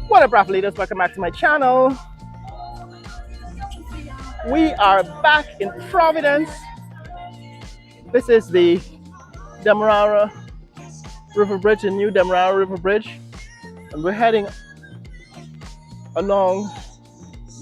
What up, Raf leaders? Welcome back to my channel. We are back in Providence. This is the Demerara River Bridge, the new Demerara River Bridge. And we're heading along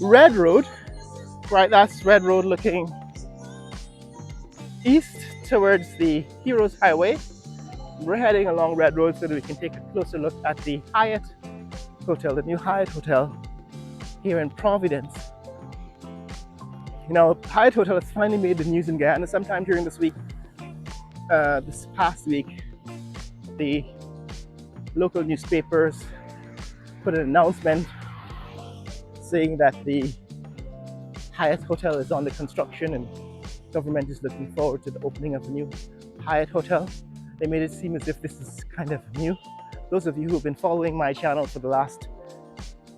Red Road. Right, that's Red Road looking east towards the Heroes Highway. We're heading along Red Road so that we can take a closer look at the Hyatt Hotel, the new Hyatt Hotel here in Providence. You know, Hyatt Hotel has finally made the news in Guyana. Sometime during this week, this past week, the local newspapers put an announcement saying that the Hyatt Hotel is under construction and government is looking forward to the opening of the new Hyatt Hotel. They made it seem as if this is kind of new. Those of you who have been following my channel for the last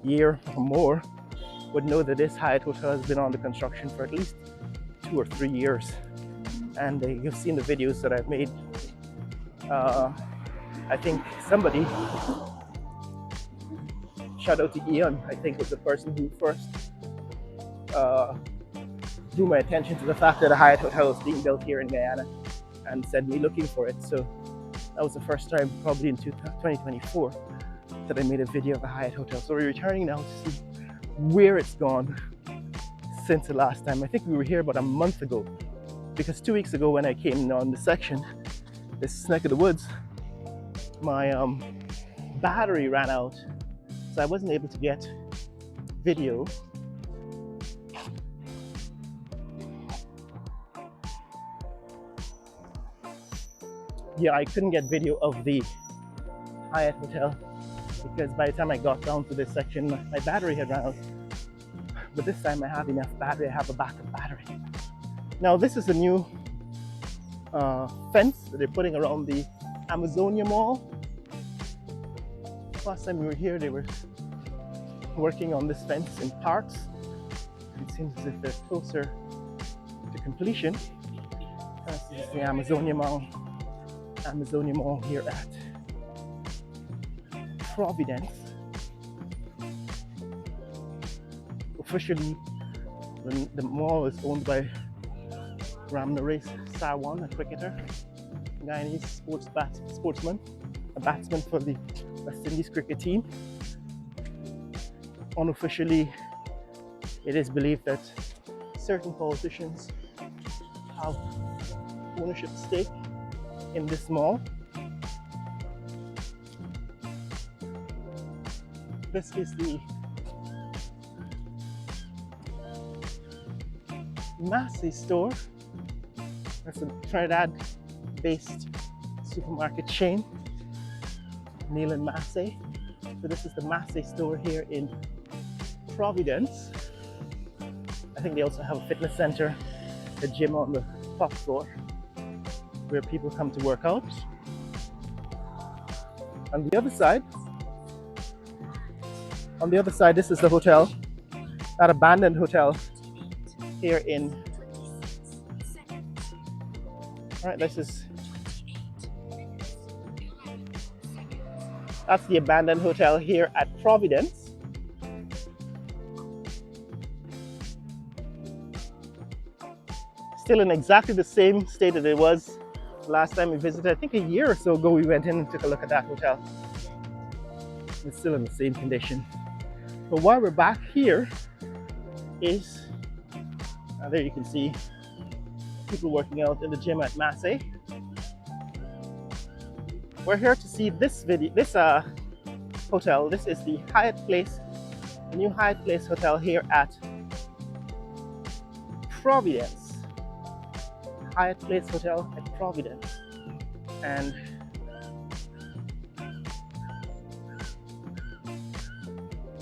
year or more would know that this Hyatt Hotel has been under construction for at least 2 or 3 years. And you've seen the videos that I've made. I think somebody, shout out to Ian, I think was the person who first drew my attention to the fact that a Hyatt Hotel was being built here in Guyana and sent me looking for it. So that was the first time, probably in 2024, that I made a video of the Hyatt Hotel. So we're returning now to see where it's gone since the last time. I think we were here about a month ago, because 2 weeks ago when I came on the section, this neck of the woods, my battery ran out, so I wasn't able to get video. Yeah, I couldn't get video of the Hyatt Hotel because by the time I got down to this section, my battery had run out. But this time I have enough battery, I have a backup battery. Now this is a new fence that they're putting around the Amazonia Mall. Last time we were here, they were working on this fence in parts. It seems as if they're closer to completion. This is the Amazonia Mall here at Providence. Officially, the mall is owned by Ramnaresh Sarwan, a cricketer, Guyanese sportsman, a batsman for the West Indies cricket team. Unofficially, it is believed that certain politicians have ownership stake in this mall. This is the Massey store. That's a Trinidad-based supermarket chain, Neil and Massey. So this is the Massey store here in Providence. I think they also have a fitness center, a gym on the top floor where people come to work out. On the other side, this is the hotel, that abandoned hotel here in, all right, that's the abandoned hotel here at Providence. Still in exactly the same state that it was last time we visited. I think a year or so ago we went in and took a look at that hotel. It's still in the same condition. But why we're back here is, there you can see people working out in the gym at Massey. We're here to see this hotel. This is the Hyatt Place, the new Hyatt Place Hotel here at Providence. Hyatt Place Hotel at Providence. And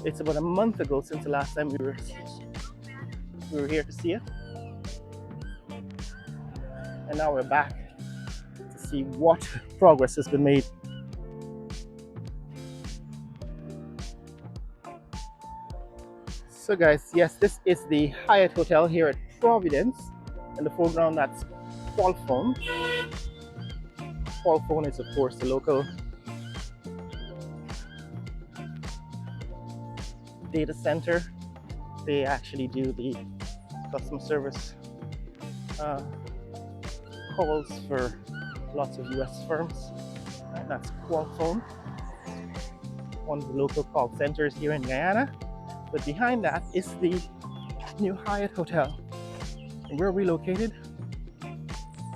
it's about a month ago since the last time we were here to see it. And now we're back to see what progress has been made. So guys, yes, this is the Hyatt Hotel here at Providence. In the foreground, that's Qualphone. Qualphone is, of course, the local data center. They actually do the customer service calls for lots of US firms. Right, that's Qualphone, one of the local call centers here in Guyana. But behind that is the new Hyatt Hotel. And we're relocated.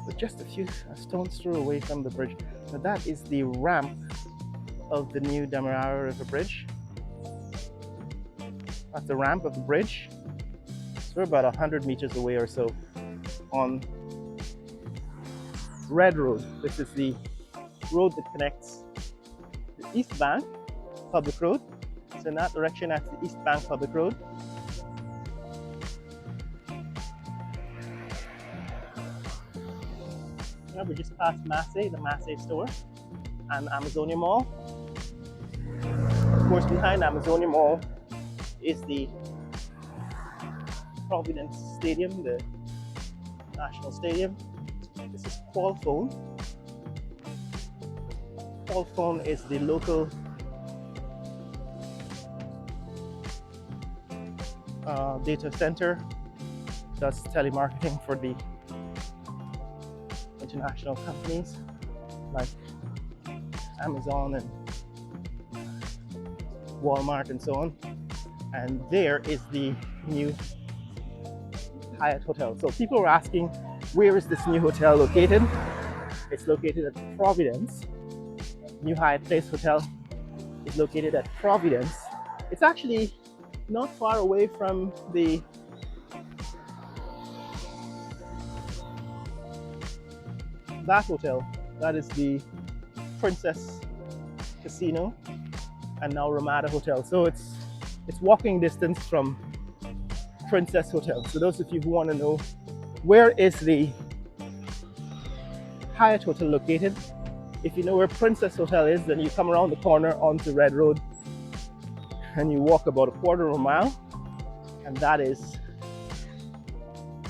We're just a few stones throw away from the bridge. Now that is the ramp of the new Demerara River Bridge. That's the ramp of the bridge. So we're about 100 meters away or so on Red Road. This is the road that connects the East Bank Public Road. So in that direction, that's the East Bank Public Road. Now we just passed Massey, the Massey store, and Amazonia Mall. Of course, behind Amazonia Mall is the Providence Stadium, the National Stadium. This is Qualphone. Qualphone is the local data center, does telemarketing for the international companies like Amazon and Walmart and so on. And there is the new Hyatt Hotel. So people were asking, where is this new hotel located? It's located at Providence. New Hyatt Place Hotel is located at Providence. It's actually not far away from that hotel. That is the Princess Casino and now Ramada Hotel. So it's walking distance from Princess Hotel. So those of you who want to know where is the Hyatt Hotel located, if you know where Princess Hotel is, then you come around the corner onto Red Road and you walk about a quarter of a mile, and that is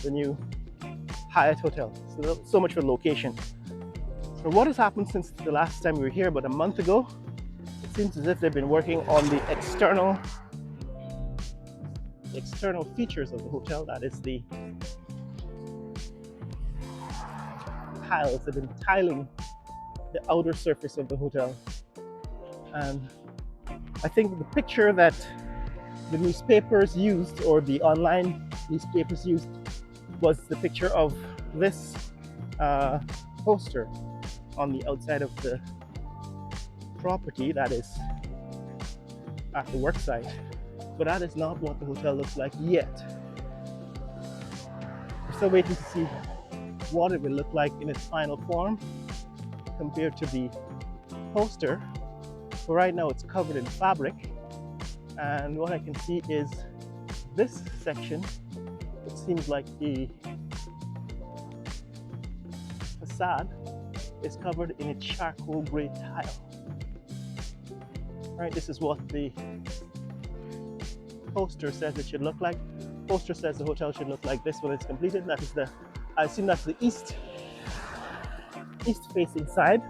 the new Hyatt Hotel. So much for location. So what has happened since the last time we were here, about a month ago? It seems as if they've been working on the external features of the hotel. That is the tiles. They've been tiling the outer surface of the hotel. And I think the picture that the newspapers used, or the online newspapers used, was the picture of this poster on the outside of the property, that is at the work site. But that is not what the hotel looks like yet. We're still waiting to see what it will look like in its final form compared to the poster. But right now it's covered in fabric, and what I can see is this section. It seems like the facade is covered in a charcoal gray tile. Right, this is what the poster says it should look like. Poster says the hotel should look like this when it's completed. That is I assume that's the east facing side.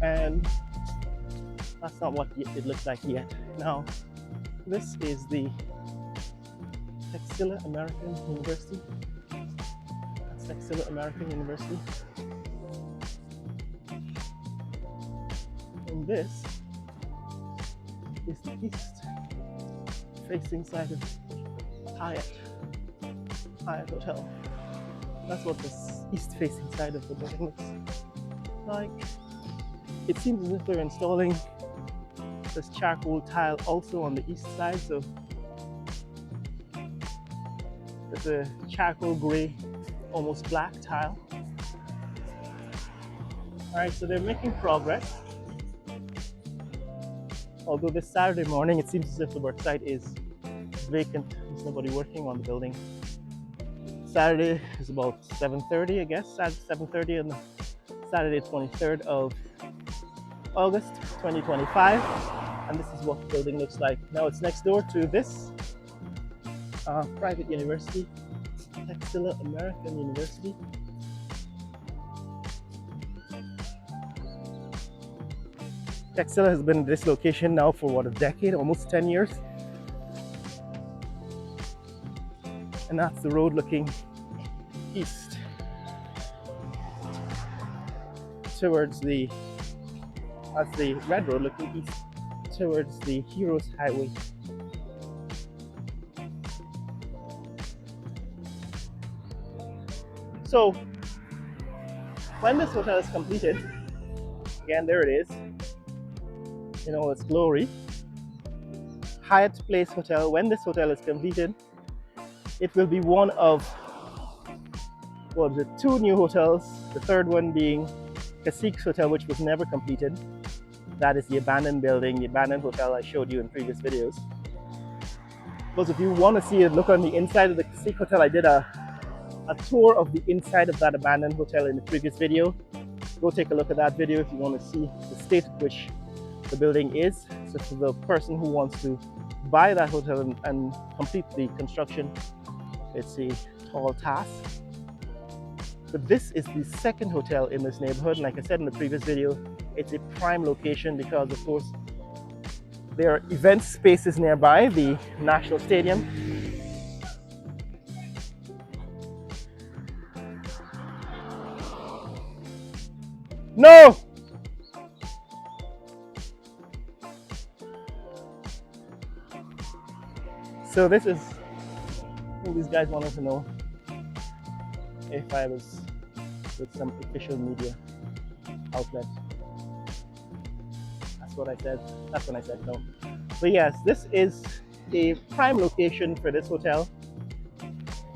And that's not what it looks like yet. Now, this is the Textila American University. That's Textila American University. And this is the east facing side of Hyatt Hotel. That's what this east facing side of the building looks like. It seems as if they're installing this charcoal tile also on the east side. So there's a charcoal gray, almost black tile. All right, so they're making progress. Although this Saturday morning, it seems as if the work site is vacant. There's nobody working on the building. Saturday is about 7:30, I guess. Saturday 7:30 on Saturday 23rd of August 2025. And this is what the building looks like. Now it's next door to this private university, Textila American University. Textile has been in this location now for what, a decade, almost 10 years. And that's the road looking east towards that's the red road looking east towards the Heroes Highway. So when this hotel is completed, again, there it is in all its glory, Hyatt Place Hotel. When this hotel is completed, it will be one of, what is it, 2 new hotels, the third one being Casique's Hotel, which was never completed. That is the abandoned building, the abandoned hotel I showed you in previous videos. Those of you who want to see a look on the inside of the Casique Hotel, I did a tour of the inside of that abandoned hotel in the previous video. Go take a look at that video if you want to see the state at which the building is. So for the person who wants to buy that hotel and complete the construction, it's a tall task. But this is the second hotel in this neighborhood. Like I said in the previous video, it's a prime location because, of course, there are event spaces nearby, the National Stadium. No! So this is, I think these guys wanted to know if I was with some official media outlet. That's what I said. That's when I said no. But yes, this is a prime location for this hotel.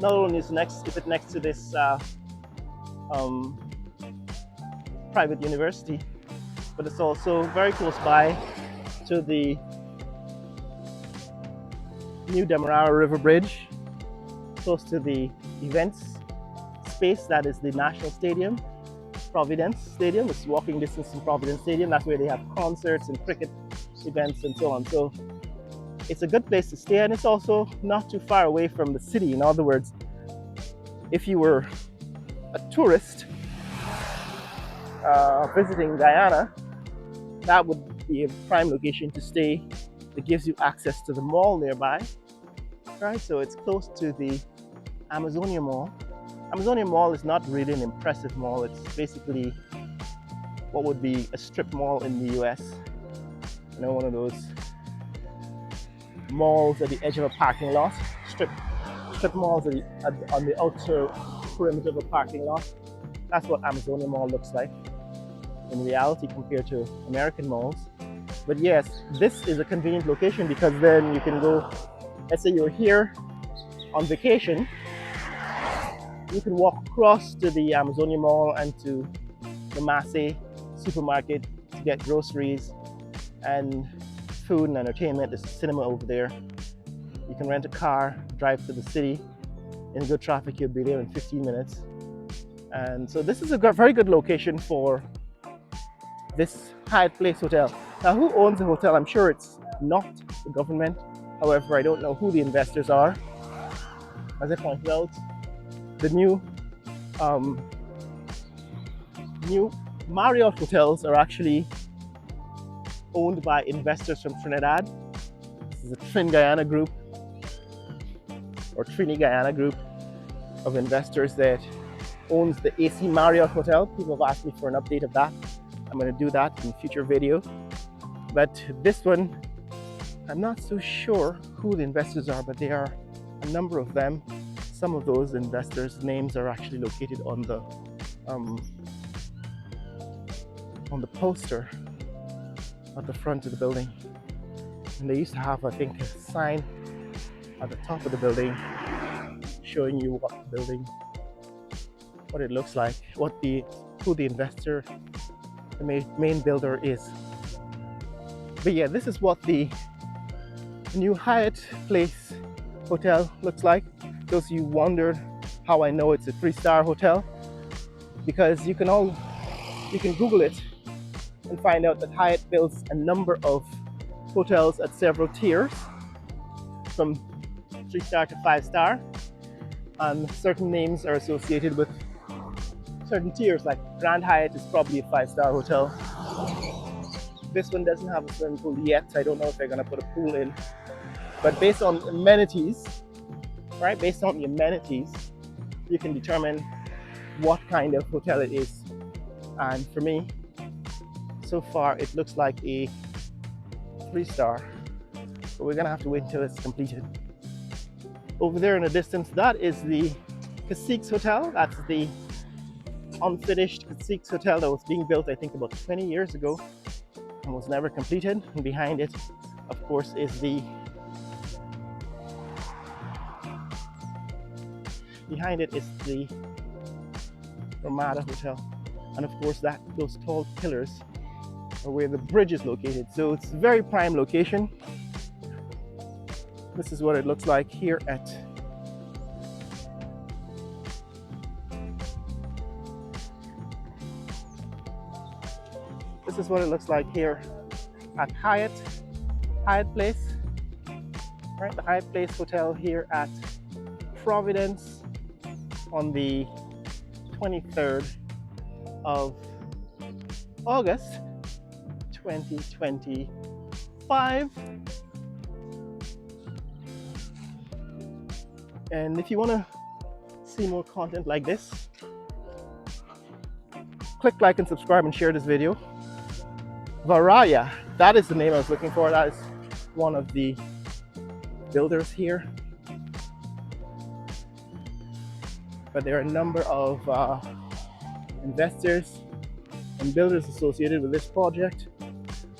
Not only is it next to this private university, but it's also very close by to the new Demerara River Bridge, close to the events space that is the National Stadium, Providence Stadium. It's walking distance from Providence Stadium. That's where they have concerts and cricket events and so on. So it's a good place to stay, and it's also not too far away from the city. In other words, if you were a tourist visiting Guyana, that would be a prime location to stay. It gives you access to the mall nearby, right? So it's close to the Amazonia Mall. Amazonia Mall is not really an impressive mall. It's basically what would be a strip mall in the US. You know, one of those malls at the edge of a parking lot. Strip malls on the outer perimeter of a parking lot. That's what Amazonia Mall looks like in reality compared to American malls. But yes, this is a convenient location because then you can go, let's say you're here on vacation, you can walk across to the Amazonia Mall and to the Massey supermarket to get groceries and food and entertainment. There's a cinema over there. You can rent a car, drive to the city. In good traffic, you'll be there in 15 minutes. And so this is a very good location for this Hyatt Place Hotel. Now, who owns the hotel? I'm sure it's not the government. However, I don't know who the investors are. As I pointed out, the new Marriott hotels are actually owned by investors from Trinidad. This is a Trin Guyana group, or Trini Guyana group of investors that owns the AC Marriott Hotel. People have asked me for an update of that. I'm going to do that in a future video. But this one, I'm not so sure who the investors are, but there are a number of them. Some of those investors' names are actually located on the poster at the front of the building. And they used to have, I think, a sign at the top of the building showing you what it looks like, who the investor, the main builder is. But yeah, this is what the new Hyatt Place Hotel looks like. Those of you wondered how I know it's a 3-star hotel, because you can Google it and find out that Hyatt builds a number of hotels at several tiers, from 3-star to 5-star, and certain names are associated with certain tiers. Like Grand Hyatt is probably a 5-star hotel. This one doesn't have a swimming pool yet. I don't know if they're gonna put a pool in. But based on amenities, right? Based on the amenities, you can determine what kind of hotel it is. And for me, so far it looks like a 3-star, but we're gonna have to wait until it's completed. Over there in the distance, that is the Caciques Hotel. That's the unfinished Caciques Hotel that was being built, I think, about 20 years ago and was never completed. And behind it, of course, is the Ramada Hotel. And of course, those tall pillars are where the bridge is located. So it's a very prime location. This is what it looks like here at Hyatt Place, right? The Hyatt Place Hotel here at Providence on the 23rd of August 2025. And if you want to see more content like this, click like and subscribe and share this video. Varaya, that is the name I was looking for. That is one of the builders here. But there are a number of investors and builders associated with this project.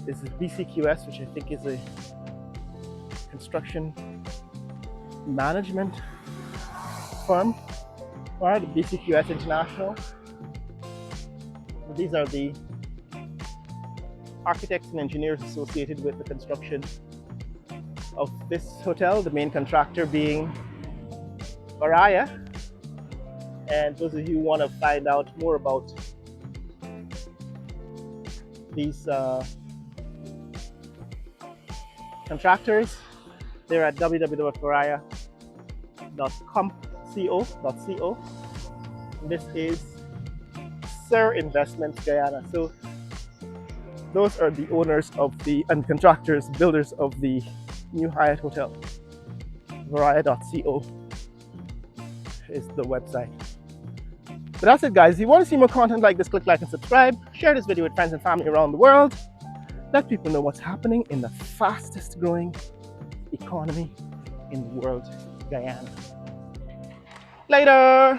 This is BCQS, which I think is a construction management firm, or the BCQS International. These are the architects and engineers associated with the construction of this hotel, the main contractor being Varaya. And those of you who want to find out more about these contractors, they're at www.varaya.co. This is Sir Investments Guyana. So those are the owners of and contractors, builders of the new Hyatt Hotel. Varaya.co is the website. But that's it, guys. If you want to see more content like this, click like and subscribe. Share this video with friends and family around the world. Let people know what's happening in the fastest growing economy in the world, Guyana. Later!